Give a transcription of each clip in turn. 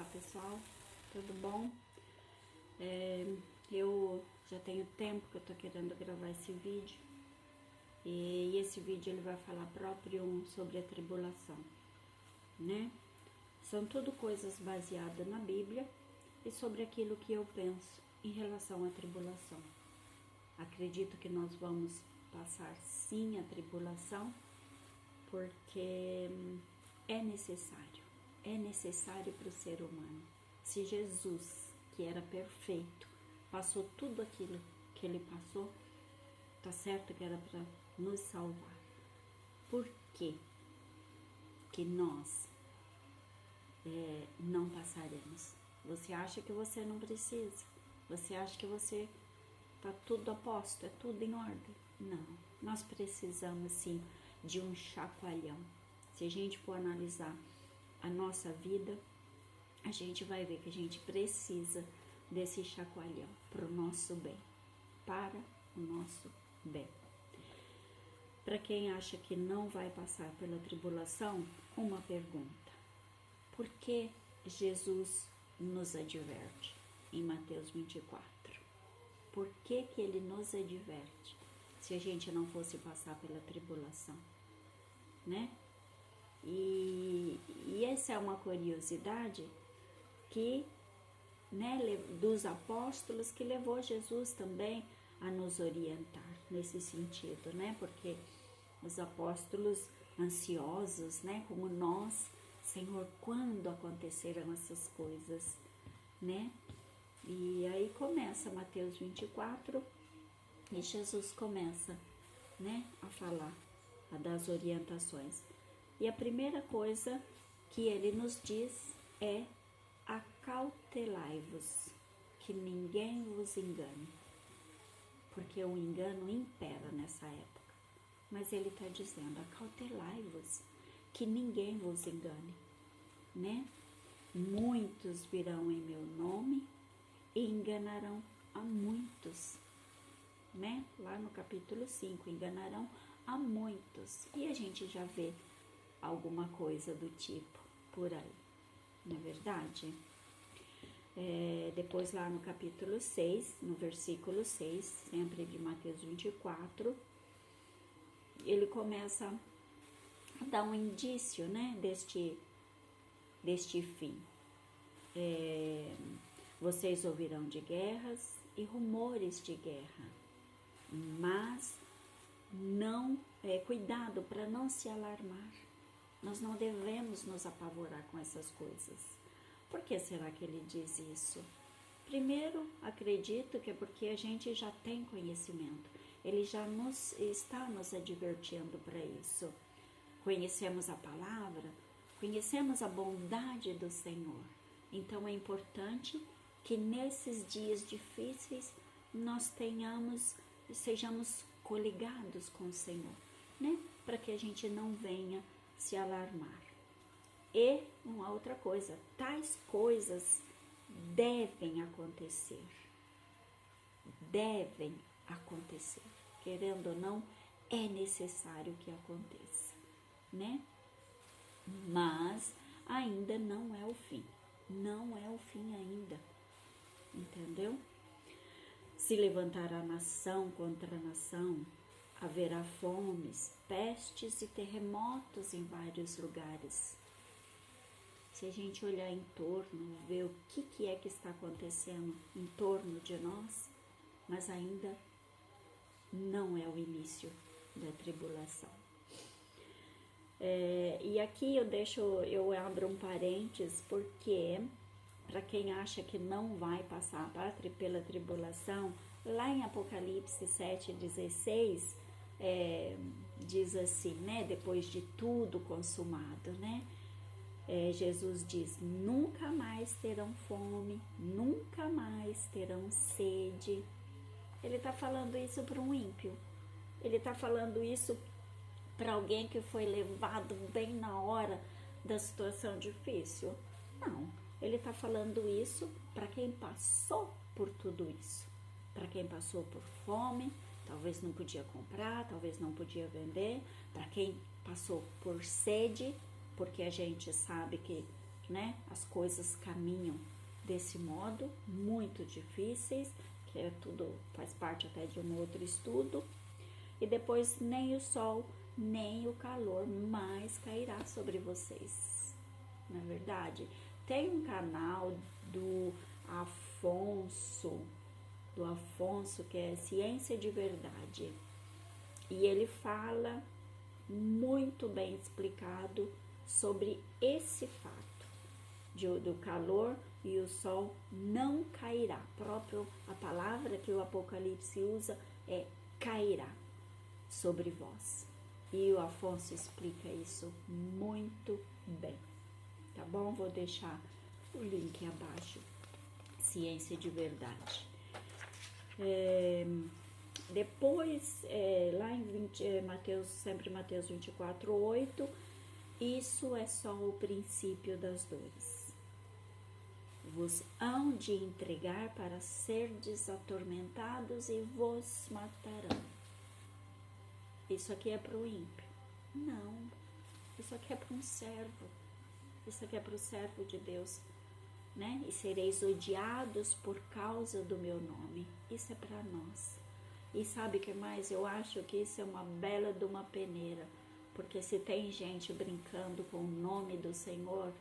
Olá pessoal, tudo bom? Eu já tenho tempo que eu tô querendo gravar esse vídeo e esse vídeo ele vai falar próprio sobre a tribulação, né? São tudo coisas baseadas na Bíblia e sobre aquilo que eu penso em relação à tribulação. Acredito que nós vamos passar sim a tribulação porque é necessário para o ser humano. Se Jesus, que era perfeito, passou tudo aquilo que ele passou, tá certo que era para nos salvar. Por que que nós não passaremos? Você acha que você não precisa? Você acha que você tá tudo a posto, é tudo em ordem? Não, nós precisamos sim de um chacoalhão. Se a gente for analisar a nossa vida, a gente vai ver que a gente precisa desse chacoalhão para o nosso bem, para o nosso bem. Para quem acha que não vai passar pela tribulação, uma pergunta: por que Jesus nos adverte em Mateus 24? Por que que ele nos adverte se a gente não fosse passar pela tribulação, né? E essa é uma curiosidade que, né, dos apóstolos, que levou Jesus também a nos orientar nesse sentido, né? Porque os apóstolos ansiosos, né, como nós, Senhor, quando aconteceram essas coisas, né? E aí começa Mateus 24 e Jesus começa, né, a falar, a dar as orientações. E a primeira coisa que ele nos diz é: acautelai-vos, que ninguém vos engane. Porque o engano impera nessa época. Mas ele está dizendo: acautelai-vos, que ninguém vos engane, né? Muitos virão em meu nome e enganarão a muitos, né? Lá no capítulo 5, enganarão a muitos. E a gente já vê alguma coisa do tipo por aí, não é verdade? Depois lá no capítulo 6, no versículo 6, sempre de Mateus 24, ele começa a dar um indício, né, deste fim. Vocês ouvirão de guerras e rumores de guerra, mas não, cuidado para não se alarmar. Nós não devemos nos apavorar com essas coisas. Por que será que ele diz isso? Primeiro, acredito que é porque a gente já tem conhecimento. Ele já está nos advertindo para isso. Conhecemos a palavra, conhecemos a bondade do Senhor. Então é importante que nesses dias difíceis nós sejamos coligados com o Senhor, né? Para que a gente não venha se alarmar. E uma outra coisa: tais coisas devem acontecer, querendo ou não, é necessário que aconteça, né? Mas ainda não é o fim, ainda, entendeu? Se levantará nação contra nação, haverá fomes, pestes e terremotos em vários lugares. Se a gente olhar em torno, ver o que é que está acontecendo em torno de nós, mas ainda não é o início da tribulação. E aqui eu abro um parênteses, porque para quem acha que não vai passar pela tribulação, lá em Apocalipse 7,16, diz assim, né, depois de tudo consumado, né, Jesus diz: nunca mais terão fome, nunca mais terão sede. Ele está falando isso para um ímpio, ele está falando isso para alguém que foi levado bem na hora da situação difícil? Não, ele está falando isso para quem passou por tudo isso, para quem passou por fome, talvez não podia comprar, talvez não podia vender, para quem passou por sede, porque a gente sabe que né? As coisas caminham desse modo, muito difíceis, que é tudo, faz parte até de um outro estudo. E depois nem o sol, nem o calor mais cairá sobre vocês. Não é verdade? Tem um canal do Afonso, que é Ciência de Verdade. E ele fala muito bem explicado sobre esse fato do calor e o sol não cairá. A palavra que o Apocalipse usa é cairá sobre vós. E o Afonso explica isso muito bem. Tá bom? Vou deixar o link abaixo. Ciência de Verdade. Depois, lá em Mateus 24:8, isso é só o princípio das dores. Vos hão de entregar para serdes atormentados e vos matarão. Isso aqui é para o ímpio? Não, isso aqui é para um servo. Isso aqui é para o servo de Deus, né? E sereis odiados por causa do meu nome. Isso é para nós. E sabe o que mais? Eu acho que isso é uma bela de uma peneira, porque se tem gente brincando com o nome do Senhor,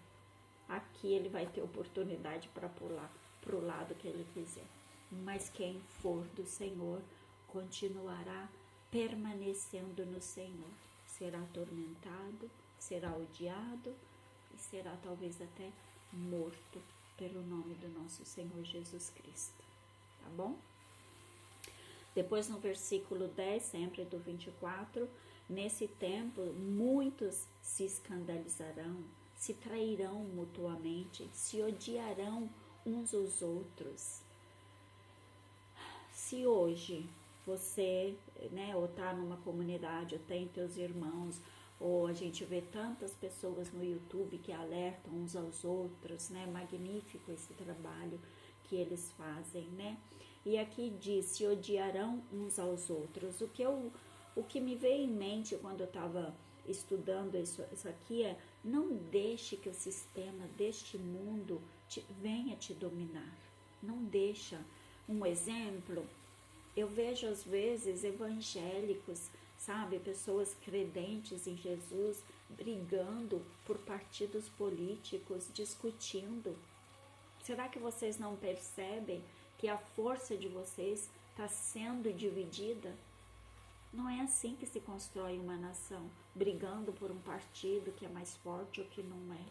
aqui ele vai ter oportunidade para pular para o lado que ele quiser. Mas quem for do Senhor continuará permanecendo no Senhor. Será atormentado, será odiado e será talvez até morto pelo nome do nosso Senhor Jesus Cristo. Tá bom? Depois no versículo 10, sempre do 24, nesse tempo muitos se escandalizarão, se trairão mutuamente, se odiarão uns aos outros. Se hoje você, né, ou tá numa comunidade, ou tem teus irmãos, ou a gente vê tantas pessoas no YouTube que alertam uns aos outros, né, magnífico esse trabalho que eles fazem, né, e aqui diz, se odiarão uns aos outros. O que me veio em mente quando eu estava estudando isso aqui é, não deixe que o sistema deste mundo venha te dominar, não deixa. Um exemplo, eu vejo às vezes evangélicos, sabe, pessoas credentes em Jesus, brigando por partidos políticos, discutindo. Será que vocês não percebem que a força de vocês está sendo dividida? Não é assim que se constrói uma nação, brigando por um partido que é mais forte ou que não é.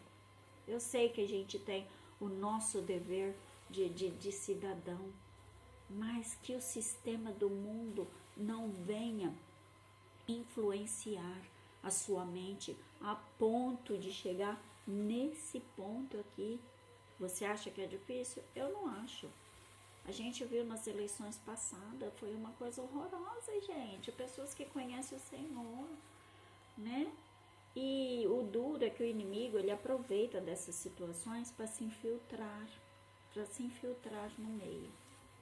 Eu sei que a gente tem o nosso dever de cidadão, mas que o sistema do mundo não venha influenciar a sua mente a ponto de chegar nesse ponto aqui. Você acha que é difícil? Eu não acho. A gente viu nas eleições passadas, foi uma coisa horrorosa, gente. Pessoas que conhecem o Senhor, né? E o duro é que o inimigo, ele aproveita dessas situações para se infiltrar no meio,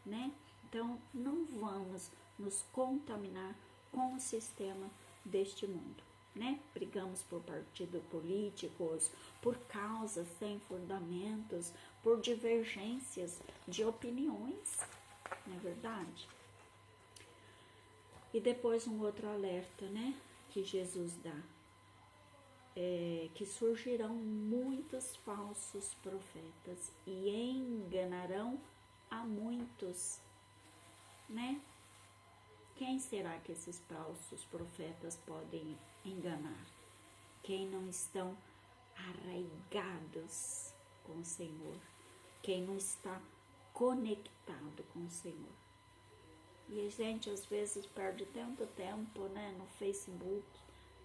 né? Então, não vamos nos contaminar com o sistema deste mundo, né? Brigamos por partidos políticos, por causas sem fundamentos, por divergências de opiniões, não é verdade? E depois um outro alerta, né? Que Jesus dá. Que surgirão muitos falsos profetas e enganarão a muitos, né? Quem será que esses falsos profetas podem enganar? Quem não estão arraigados com o Senhor, quem não está conectado com o Senhor. E a gente às vezes perde tanto tempo, né, no Facebook,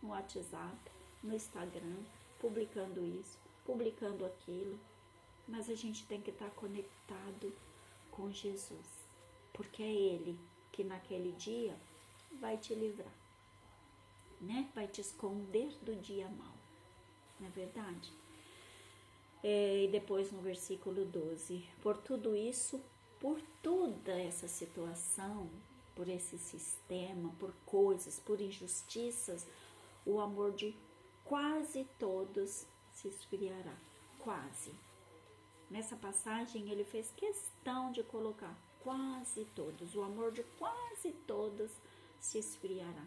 no WhatsApp, no Instagram, publicando isso, publicando aquilo, mas a gente tem que estar conectado com Jesus, porque é Ele que naquele dia vai te livrar, né? Vai te esconder do dia mau, não é verdade? E depois no versículo 12, por tudo isso, por toda essa situação, por esse sistema, por coisas, por injustiças, o amor de quase todos se esfriará. quase. Nessa passagem ele fez questão de colocar quase todos, o amor de quase todos se esfriará.